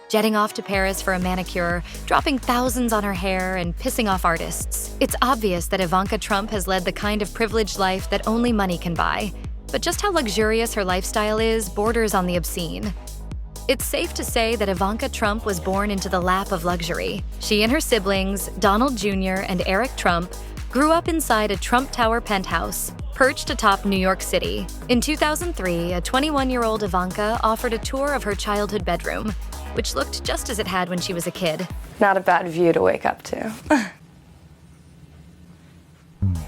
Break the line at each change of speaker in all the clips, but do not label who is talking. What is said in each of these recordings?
jetting off to Paris for a manicure, dropping thousands on her hair, and pissing off artists. It's obvious that Ivanka Trump has led the kind of privileged life that only money can buy. But just how luxurious her lifestyle is borders on the obscene. It's safe to say that Ivanka Trump was born into the lap of luxury. She and her siblings, Donald Jr. and Eric Trump, grew up inside a Trump Tower penthouse, perched atop New York City. In 2003, a 21-year-old Ivanka offered a tour of her childhood bedroom, which looked just as it had when she was a kid.
Not a bad view to wake up to.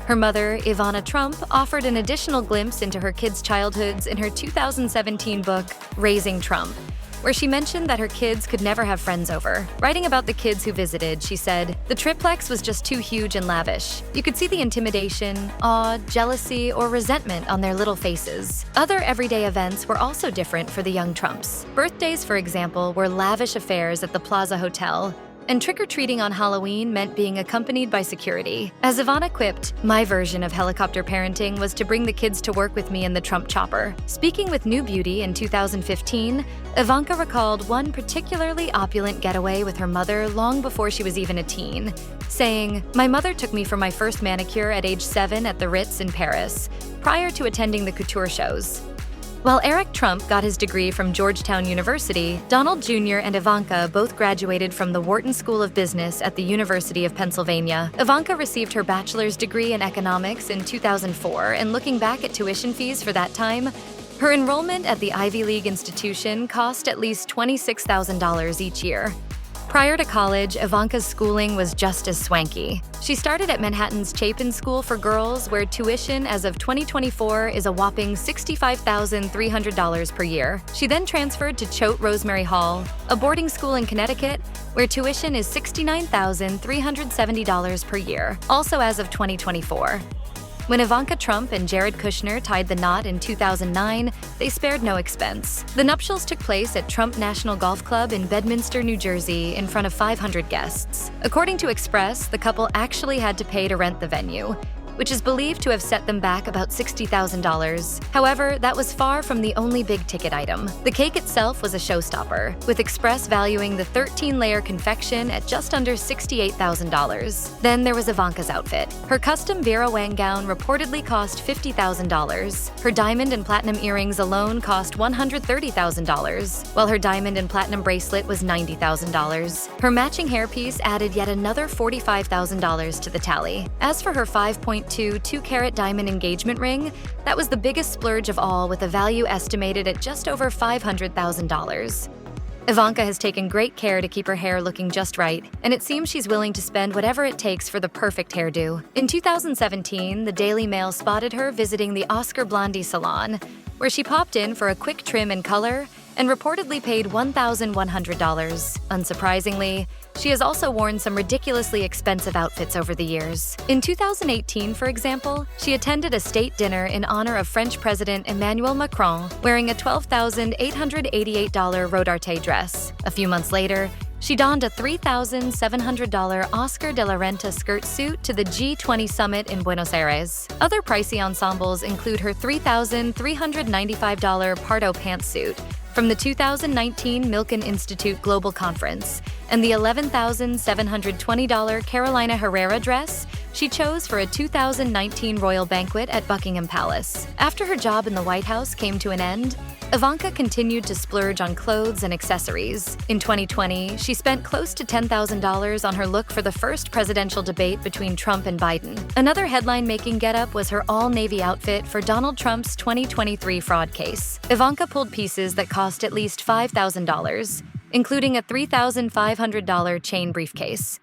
Her mother, Ivanka Trump, offered an additional glimpse into her kids' childhoods in her 2017 book, Raising Trump, where she mentioned that her kids could never have friends over. Writing about the kids who visited, she said, "The triplex was just too huge and lavish. You could see the intimidation, awe, jealousy, or resentment on their little faces." Other everyday events were also different for the young Trumps. Birthdays, for example, were lavish affairs at the Plaza Hotel, and trick-or-treating on Halloween meant being accompanied by security. As Ivanka quipped, "My version of helicopter parenting was to bring the kids to work with me in the Trump chopper." Speaking with New Beauty in 2015, Ivanka recalled one particularly opulent getaway with her mother long before she was even a teen, saying, "My mother took me for my first manicure at age 7 at the Ritz in Paris, prior to attending the couture shows." While Eric Trump got his degree from Georgetown University, Donald Jr. and Ivanka both graduated from the Wharton School of Business at the University of Pennsylvania. Ivanka received her bachelor's degree in economics in 2004, and looking back at tuition fees for that time, her enrollment at the Ivy League institution cost at least $26,000 each year. Prior to college, Ivanka's schooling was just as swanky. She started at Manhattan's Chapin School for Girls, where tuition as of 2024 is a whopping $65,300 per year. She then transferred to Choate Rosemary Hall, a boarding school in Connecticut, where tuition is $69,370 per year, also as of 2024. When Ivanka Trump and Jared Kushner tied the knot in 2009, they spared no expense. The nuptials took place at Trump National Golf Club in Bedminster, New Jersey, in front of 500 guests. According to Express, the couple actually had to pay to rent the venue, which is believed to have set them back about $60,000. However, that was far from the only big-ticket item. The cake itself was a showstopper, with Express valuing the 13-layer confection at just under $68,000. Then there was Ivanka's outfit. Her custom Vera Wang gown reportedly cost $50,000. Her diamond and platinum earrings alone cost $130,000, while her diamond and platinum bracelet was $90,000. Her matching hairpiece added yet another $45,000 to the tally. As for her 5.2 2-carat diamond engagement ring, that was the biggest splurge of all, with a value estimated at just over $500,000. Ivanka has taken great care to keep her hair looking just right, and it seems she's willing to spend whatever it takes for the perfect hairdo. In 2017, the Daily Mail spotted her visiting the Oscar Blondie salon, where she popped in for a quick trim and color and reportedly paid $1,100. Unsurprisingly, she has also worn some ridiculously expensive outfits over the years. In 2018, for example, she attended a state dinner in honor of French President Emmanuel Macron, wearing a $12,888 Rodarte dress. A few months later, she donned a $3,700 Oscar de la Renta skirt suit to the G20 summit in Buenos Aires. Other pricey ensembles include her $3,395 Pardo pantsuit from the 2019 Milken Institute Global Conference, and the $11,720 Carolina Herrera dress she chose for a 2019 royal banquet at Buckingham Palace. After her job in the White House came to an end, Ivanka continued to splurge on clothes and accessories. In 2020, she spent close to $10,000 on her look for the first presidential debate between Trump and Biden. Another headline-making getup was her all-navy outfit for Donald Trump's 2023 fraud case. Ivanka pulled pieces that cost at least $5,000, including a $3,500 chain briefcase.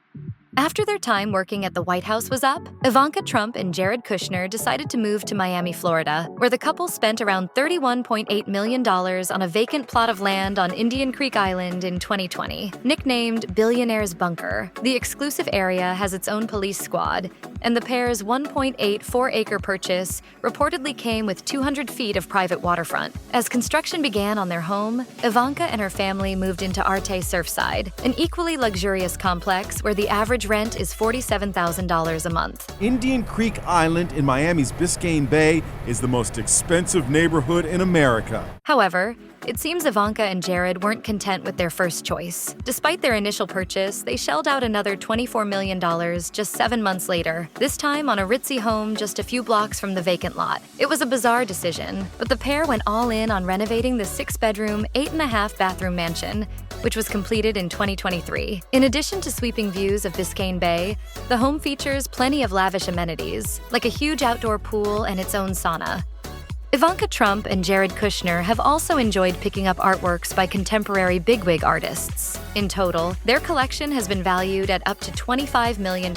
After their time working at the White House was up, Ivanka Trump and Jared Kushner decided to move to Miami, Florida, where the couple spent around $31.8 million on a vacant plot of land on Indian Creek Island in 2020. Nicknamed Billionaire's Bunker, the exclusive area has its own police squad, and the pair's 1.84-acre purchase reportedly came with 200 feet of private waterfront. As construction began on their home, Ivanka and her family moved into Arte Surfside, an equally luxurious complex where the average rent is $47,000 a month.
Indian Creek Island in Miami's Biscayne Bay is the most expensive neighborhood in America.
However, It seems Ivanka and Jared weren't content with their first choice. Despite their initial purchase, they shelled out another $24 million just 7 months later, this time on a ritzy home just a few blocks from the vacant lot. It was a bizarre decision, but the pair went all in on renovating the 6-bedroom, 8.5-bathroom mansion, which was completed in 2023. In addition to sweeping views of Biscayne Bay, the home features plenty of lavish amenities, like a huge outdoor pool and its own sauna. Ivanka Trump and Jared Kushner have also enjoyed picking up artworks by contemporary bigwig artists. In total, their collection has been valued at up to $25 million.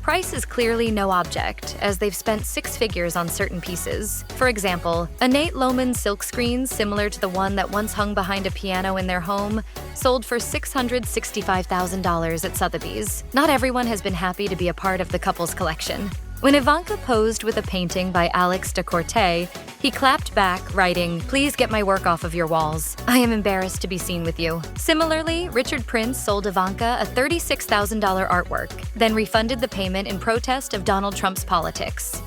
Price is clearly no object, as they've spent 6 figures on certain pieces. For example, a Nate Loman silkscreen similar to the one that once hung behind a piano in their home sold for $665,000 at Sotheby's. Not everyone has been happy to be a part of the couple's collection. When Ivanka posed with a painting by Alex de Corte, he clapped back, writing, "Please get my work off of your walls. I am embarrassed to be seen with you." Similarly, Richard Prince sold Ivanka a $36,000 artwork, then refunded the payment in protest of Donald Trump's politics.